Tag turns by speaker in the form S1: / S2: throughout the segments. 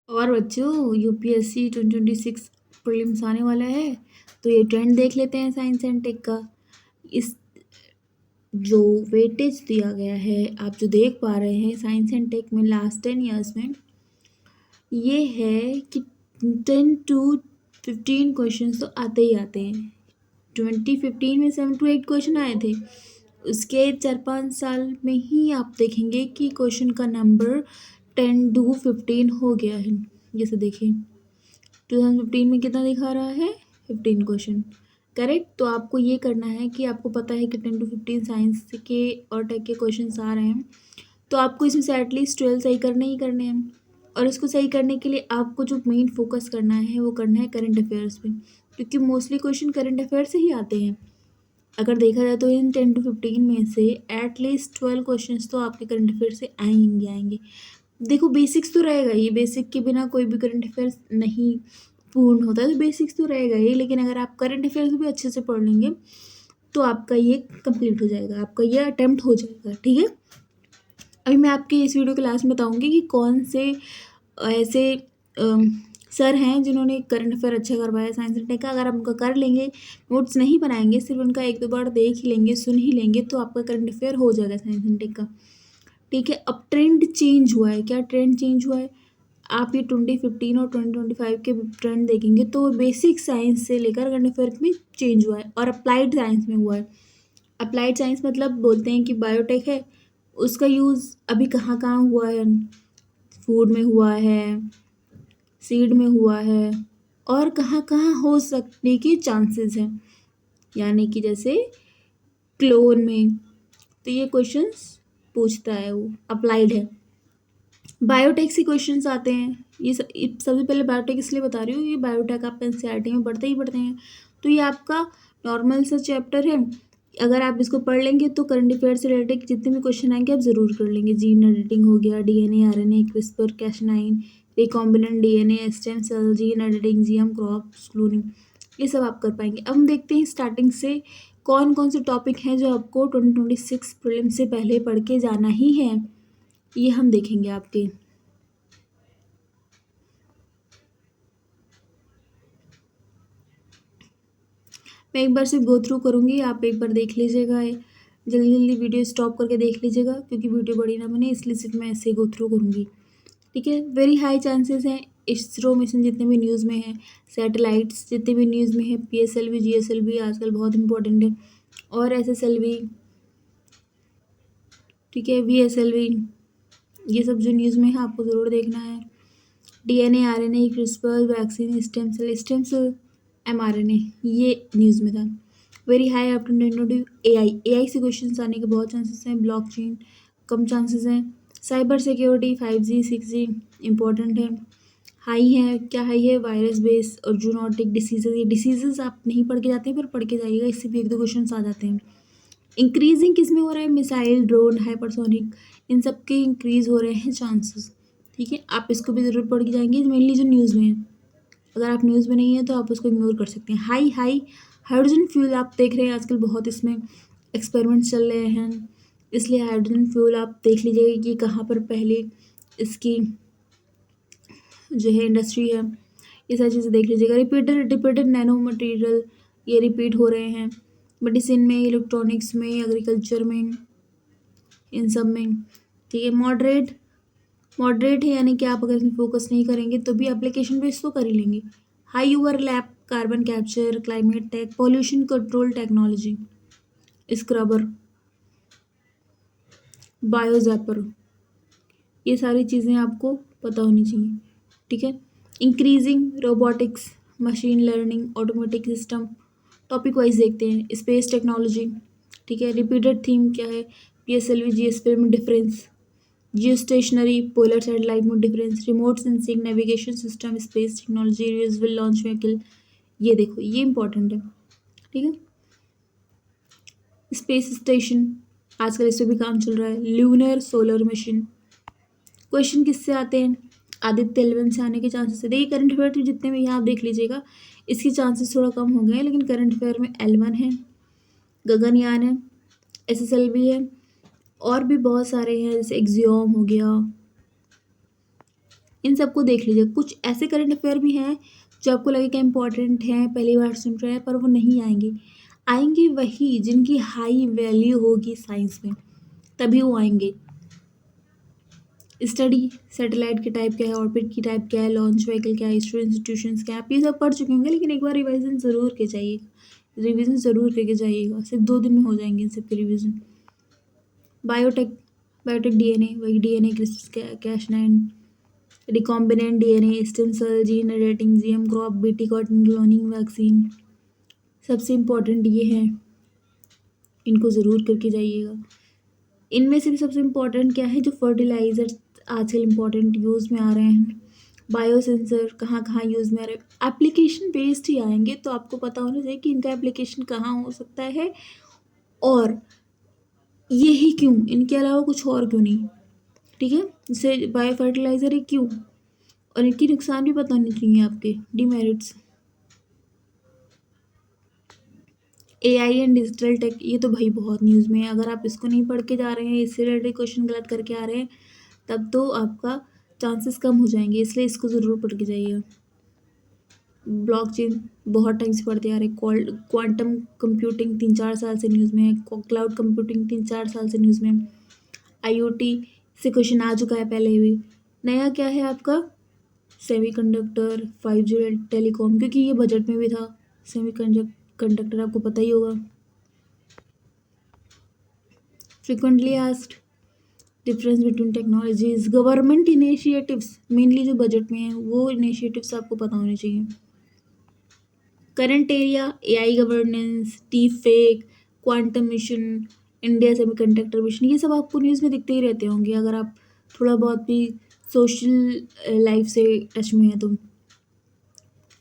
S1: और बच्चों UPSC 2026 prelims आने वाला है, तो ये ट्रेंड देख लेते हैं साइंस एंड टेक का। इस जो वेटेज दिया गया है, आप जो देख पा रहे हैं साइंस एंड टेक में लास्ट 10 ईयर्स में, ये है कि 10 to 15 क्वेश्चन तो आते ही आते हैं। 2015 में 7 to 8 क्वेश्चन आए थे। उसके 4-5 साल में ही आप देखेंगे कि क्वेश्चन का नंबर 10 to 15 हो गया है। जैसे देखिए 2015 में कितना दिखा रहा है, 15 क्वेश्चन। करेक्ट। तो आपको ये करना है कि आपको पता है कि 10 to 15 साइंस के और टेक के क्वेश्चन आ रहे हैं, तो आपको इसमें से एटलीस्ट 12 सही करने ही करने हैं। और इसको सही करने के लिए आपको जो मेन फोकस करना है वो करना है करंट अफेयर्स पे, क्योंकि मोस्टली क्वेश्चन करंट अफेयर्स से ही आते हैं। अगर देखा जाए तो इन 10 to 15 में से एटलीस्ट 12 क्वेश्चन तो आपके करंट अफेयर से आएंगे। देखो बेसिक्स तो रहेगा ही, बेसिक के बिना कोई भी करंट अफेयर्स नहीं पूर्ण होता है, तो बेसिक्स तो रहेगा ही। लेकिन अगर आप करंट अफेयर्स भी अच्छे से पढ़ लेंगे तो आपका ये कंप्लीट हो जाएगा, आपका ये अटेम्प्ट हो जाएगा। ठीक है। अभी मैं आपके इस वीडियो क्लास में बताऊंगी कि कौन से ऐसे सर हैं जिन्होंने करंट अफेयर अच्छा करवाया साइंस एंड टेक का। अगर आप उनका कर लेंगे, नोट्स नहीं बनाएंगे, सिर्फ उनका 1-2 बार देख ही लेंगे, सुन ही लेंगे, तो आपका करंट अफेयर हो जाएगा साइंस एंड टेक का। ठीक है। अब ट्रेंड चेंज हुआ है। क्या ट्रेंड चेंज हुआ है? आप ये 2015 और 2025 के ट्रेंड देखेंगे तो बेसिक साइंस से लेकर करंट अफेयर में चेंज हुआ है, और अप्लाइड साइंस में हुआ है। अप्लाइड साइंस मतलब बोलते हैं कि बायोटेक है, उसका यूज़ अभी कहाँ कहाँ हुआ है। फूड में हुआ है, सीड में हुआ है, और कहाँ कहाँ हो सकने के चांसेस हैं, यानी कि जैसे क्लोन में। तो ये क्वेश्चंस पूछता है, वो अप्लाइड है। बायोटेक से क्वेश्चंस आते हैं। ये सबसे पहले बायोटेक इसलिए बता रही हूँ, ये बायोटेक आप एनसीईआरटी में पढ़ते ही पढ़ते हैं, तो ये आपका नॉर्मल सा चैप्टर है। अगर आप इसको पढ़ लेंगे तो करंट अफेयर से रिलेटेड जितने भी क्वेश्चन आएंगे आप ज़रूर कर लेंगे। जीन एडिटिंग हो गया, DNA RNA, CRISPR cas nine, recombinant DNA, stem cell, gene editing, GM crops, cloning, ये सब आप कर पाएंगे। अब हम देखते हैं स्टार्टिंग से कौन कौन से टॉपिक हैं जो आपको 2026 प्रीलिम से पहले पढ़ के जाना ही है, ये हम देखेंगे आपके। मैं एक बार सिर्फ गो थ्रू करूँगी, आप एक बार देख लीजिएगा, जल्दी जल्दी वीडियो स्टॉप करके देख लीजिएगा, क्योंकि वीडियो बड़ी ना बने, इसलिए सिर्फ मैं ऐसे गो थ्रू करूँगी। ठीक है। वेरी हाई चांसेस हैं इसरो मिशन जितने भी न्यूज़ में हैं, सैटेलाइट्स जितने भी न्यूज़ में है, पीएसएलवी जीएसएलवी आजकल बहुत इंपॉर्टेंट है, और एसएसएलवी, ठीक है, वीएसएलवी, ये सब जो न्यूज़ में है आपको ज़रूर देखना है। DNA RNA, CRISPR, vaccine, stem cell, mRNA, ये न्यूज़ में था। वेरी हाई अपॉर्चुनिटी एआई से क्वेश्चन आने के बहुत चांसेस हैं। ब्लॉकचेन कम चांसेस हैं। Cyber security 5G 6G important है। हाई है, क्या हाई है? वायरस बेस और जूनोटिक डिसीजेज, ये डिसीजेज आप नहीं पढ़ के जाते हैं, पर पढ़ के जाइएगा, इससे भी 1-2 क्वेश्चन आ जाते हैं। इंक्रीजिंग किस में हो रहा है? मिसाइल, ड्रोन, हाइपरसोनिक, इन सब के इंक्रीज हो रहे हैं चांसेस। ठीक है। आप इसको भी ज़रूर पढ़ के जाएंगे, मेनली जो न्यूज़ में है। अगर आप न्यूज़ में नहीं है तो आप उसको इग्नोर कर सकते हैं। हाई हाइड्रोजन फ्यूल आप देख रहे हैं, आजकल बहुत इसमें एक्सपेरिमेंट्स चल रहे हैं, इसलिए हाइड्रोजन फ्यूल आप देख लीजिएगा कि कहाँ पर पहले इसकी जो है इंडस्ट्री है, ये सारी चीज़ें देख लीजिएगा। रिपीटेड नैनो मटेरियल, ये रिपीट हो रहे हैं मेडिसिन में, इलेक्ट्रॉनिक्स में, एग्रीकल्चर में, इन सब में। ठीक है। मॉडरेट है, यानी कि आप अगर इसमें फोकस नहीं करेंगे तो भी एप्लीकेशन बेस तो कर ही लेंगे। High overlap, carbon capture, climate tech, pollution control technology, scrubber, बायोजैपर, ये सारी चीज़ें आपको पता होनी चाहिए। ठीक है। Increasing robotics, machine learning, automatic system, topic wise देखते हैं। स्पेस टेक्नोलॉजी, ठीक है। रिपीटेड थीम क्या है? पीएसएलवी जीएसपी में difference, geostationary, polar satellite में difference, remote sensing, navigation system, space technology, reusable launch vehicle, ये देखो ये इंपॉर्टेंट है। ठीक है। स्पेस स्टेशन, आजकल इस पर भी काम चल रहा है। ल्यूनर सोलर मशीन, क्वेश्चन किससे आते हैं? आदित्य एल1 से आने के चांसेस है। देखिए करंट अफेयर जितने भी यहाँ आप देख लीजिएगा, इसके चांसेस थोड़ा कम हो गए हैं, लेकिन करंट अफेयर में L1 है, गगनयान है, SSLV है, और भी बहुत सारे हैं, जैसे एक्सियोम हो गया, इन सबको देख लीजिए। कुछ ऐसे करंट अफेयर भी हैं जो आपको लगेगा इम्पॉर्टेंट हैं, पहली बार सुन रहे हैं, पर वो नहीं आएंगे। आएंगे वही जिनकी हाई वैल्यू होगी साइंस में, तभी वो आएंगे। स्टडी सैटेलाइट के टाइप क्या है, ऑर्बिट की टाइप क्या है, लॉन्च व्हीकल क्या है, इसरो इंस्टीट्यूशंस क्या है, आप ये सब पढ़ चुके होंगे, लेकिन एक बार रिवाइजन ज़रूर के जाइएगा, रिवीजन ज़रूर करके जाइएगा। सिर्फ 2 दिन में हो जाएंगे इन सब के रिवीजन। बायोटेक, बायोटेक डीएनए, वही DNA cas nine, recombinant DNA, stem cell, gene editing, GM crop, BT cotton, cloning, vaccine, सबसे इम्पोर्टेंट ये हैं, इनको ज़रूर करके जाइएगा। इनमें से भी सबसे इम्पोर्टेंट क्या है, जो फर्टिलाइज़र आजकल इम्पोर्टेंट यूज़ में आ रहे हैं, बायो सेंसर कहाँ कहाँ यूज़ में आ रहे हैं, एप्लीकेशन बेस्ड ही आएंगे, तो आपको पता होना चाहिए कि इनका एप्लीकेशन कहाँ हो सकता है, और यही क्यों, इनके अलावा कुछ और क्यों नहीं। ठीक है, जैसे बायो फर्टिलाइज़र है क्यों, और इनके नुकसान भी पता होने चाहिए आपके, demerits. AI and digital tech, ये तो भाई बहुत न्यूज़ में है। अगर आप इसको नहीं पढ़ के जा रहे हैं, इससे रिलेटेड क्वेश्चन गलत करके आ रहे हैं, तब तो आपका चांसेस कम हो जाएंगे, इसलिए इसको ज़रूर पढ़ के जाइएगा। ब्लॉकचेन बहुत टाइम से पढ़ते आ रहे हैं। क्वांटम कंप्यूटिंग 3-4 साल से न्यूज़ में है। क्लाउड कंप्यूटिंग 3-4 साल से न्यूज़ में है। आईओटी से क्वेश्चन आ चुका है पहले भी। नया क्या है आपका, सेमीकंडक्टर, 5G टेलीकॉम, क्योंकि ये बजट में भी था। सेमीकंडक्टर आपको पता ही होगा। Frequently asked, difference between technologies, government initiatives, mainly जो बजट में है वो इनिशिएटिव्स आपको पता होने चाहिए। Current area, AI governance, deep fake, quantum mission, India semiconductor mission, ये सब आपको न्यूज़ में दिखते ही रहते होंगे अगर आप थोड़ा बहुत भी सोशल लाइफ से टच में है तो।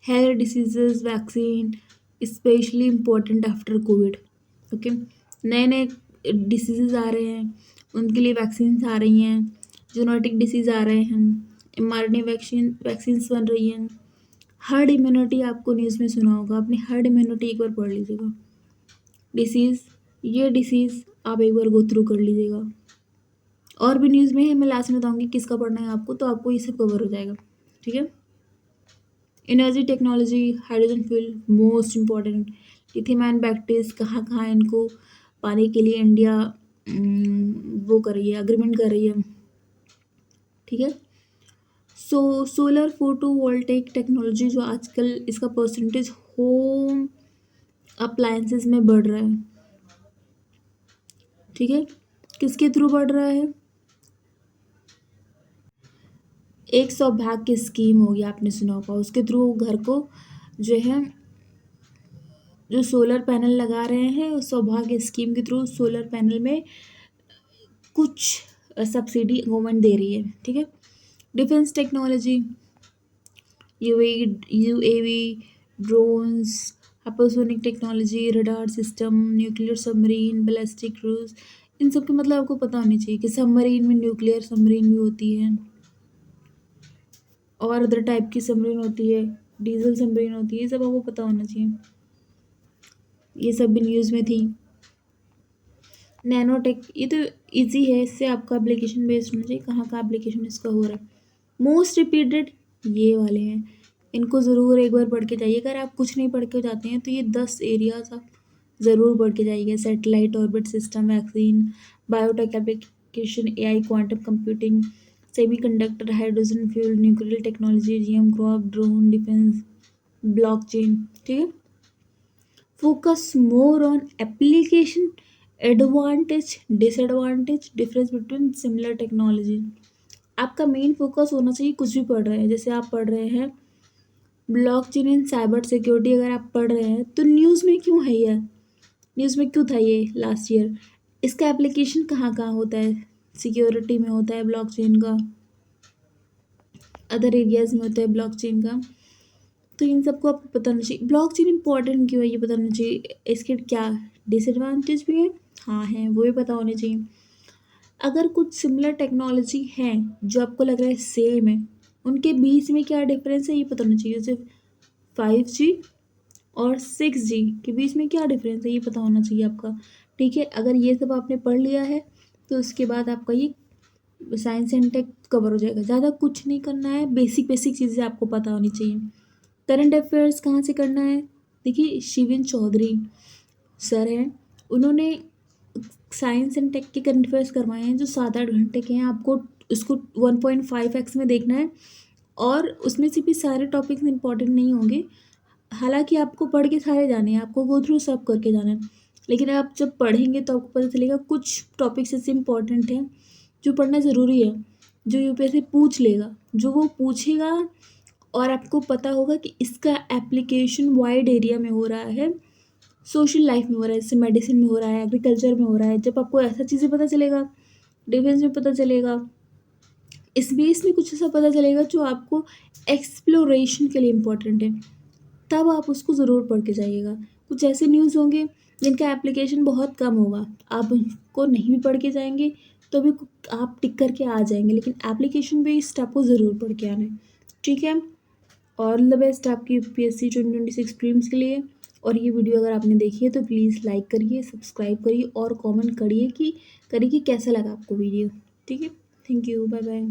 S1: Health diseases, vaccine, specially important after Covid. Okay, नए नए डिसीजेज आ रहे हैं, उनके लिए वैक्सीन्स आ रही हैं, जोनोटिक डिसीज़ आ रहे हैं, mRNA वैक्सीन्स बन रही हैं। हर्ड इम्यूनिटी आपको न्यूज़ में सुना होगा आपने, हर्ड इम्यूनिटी एक बार पढ़ लीजिएगा। डिसीज़, ये डिसीज़ आप एक बार गो थ्रू कर लीजिएगा। और भी न्यूज़ में है, मैं लास्ट में बताऊँगी किसका पढ़ना है आपको, तो आपको ये सब कवर हो जाएगा। ठीक है, energy technology, hydrogen fuel most important, lithium ion batteries कहाँ कहाँ इनको पाने के लिए इंडिया वो कर रही है, अग्रीमेंट कर रही है। ठीक है, सोलर फोटोवोल्टेइक टेक्नोलॉजी जो आजकल इसका परसेंटेज होम अप्लायंसेस में बढ़ रहा है। ठीक है, किसके थ्रू बढ़ रहा है, एक सौभाग्य स्कीम होगी आपने सुना होगा, उसके थ्रू घर को जो है, जो सोलर पैनल लगा रहे हैं उस सौभाग्य स्कीम के थ्रू सोलर पैनल में कुछ सब्सिडी गवर्नमेंट दे रही है। ठीक है, defence technology, UAV, drones, hypersonic technology, radar system, nuclear submarine, ballistic cruise, इन सब के मतलब आपको पता होनी चाहिए कि सबमरीन में न्यूक्लियर सबमरीन भी होती है और अदर टाइप की सबमरीन होती है, डीजल सबमरीन होती है, ये सब आपको पता होना चाहिए। ये सब भी न्यूज़ में थी। नैनोटेक, ये तो इजी है, इससे आपका एप्लीकेशन बेस्ड होना चाहिए, कहाँ का एप्लीकेशन इसका हो रहा है। मोस्ट रिपीटेड ये वाले हैं, इनको ज़रूर एक बार पढ़ के जाइए। अगर आप कुछ नहीं पढ़ के जाते हैं तो ये 10 एरियाज आप ज़रूर पढ़ के जाइए। Satellite, orbit system, vaccine, biotech application, AI, quantum computing, semiconductor, hydrogen fuel, nuclear technology, GM crop, drone, defence, blockchain. ठीक है, focus more on application, advantage, disadvantage, difference between similar technology. आपका मेन फोकस होना चाहिए कुछ भी पढ़ रहे हैं। जैसे आप पढ़ रहे हैं ब्लॉकचेन एंड साइबर सिक्योरिटी, अगर आप पढ़ रहे हैं तो न्यूज़ में क्यों है ये, न्यूज़ में क्यों था ये लास्ट ईयर, इसका एप्लीकेशन कहाँ कहाँ होता है, सिक्योरिटी में होता है ब्लॉकचेन का, अदर एरियाज में होता है ब्लॉकचेन का, तो इन सबको आपको पता होना चाहिए। ब्लॉकचेन इंपॉर्टेंट क्यों है ये पता होना चाहिए। इसके क्या डिसएडवांटेज भी है, हाँ हैं, वो भी पता होने चाहिए। अगर कुछ सिमिलर टेक्नोलॉजी हैं जो आपको लग रहा है सेम है, उनके बीच में क्या डिफरेंस है ये पता होना चाहिए। जैसे 5G और 6G के बीच में क्या डिफरेंस है ये पता होना चाहिए आपका। ठीक है, अगर ये सब आपने पढ़ लिया है तो उसके बाद आपका ये साइंस एंड टेक कवर हो जाएगा। ज़्यादा कुछ नहीं करना है, बेसिक बेसिक चीज़ें आपको पता होनी चाहिए। करंट अफेयर्स कहाँ से करना है? देखिए शिविन चौधरी सर हैं, उन्होंने साइंस एंड टेक के करंट अफेयर्स करवाए हैं जो 7-8 घंटे के हैं। आपको उसको 1.5x में देखना है और उसमें से भी सारे टॉपिक्स इंपॉर्टेंट नहीं होंगे। हालाँकि आपको पढ़ के सारे जाने हैं, आपको गो थ्रू सब करके जाना है। लेकिन आप जब पढ़ेंगे तो आपको पता चलेगा कुछ टॉपिक्स ऐसे इंपॉर्टेंट हैं जो पढ़ना ज़रूरी है, जो यूपीएससी पूछ लेगा, जो वो पूछेगा और आपको पता होगा कि इसका एप्लीकेशन वाइड एरिया में हो रहा है, सोशल लाइफ में हो रहा है, जैसे मेडिसिन में हो रहा है, एग्रीकल्चर में हो रहा है। जब आपको ऐसा चीज़ें पता चलेगा, डिफेंस में पता चलेगा, स्पेस में कुछ ऐसा पता चलेगा जो आपको एक्सप्लोरेशन के लिए इम्पोर्टेंट है, तब आप उसको ज़रूर पढ़ के जाइएगा। कुछ ऐसे न्यूज़ होंगे जिनका एप्लीकेशन बहुत कम होगा, आप उनको नहीं भी पढ़ के जाएँगे तो भी आप टिक करके आ जाएँगे, लेकिन एप्लीकेशन बेस्ड आपको ज़रूर पढ़ के आना है, ठीक है? ऑल द बेस्ट आपकी यूपीएससी 2026 प्रीलिम्स के लिए। और ये वीडियो अगर आपने देखी है तो प्लीज़ लाइक करिए, सब्सक्राइब करिए और कमेंट करिए कि कैसा लगा आपको वीडियो, ठीक है? Thank you, bye bye.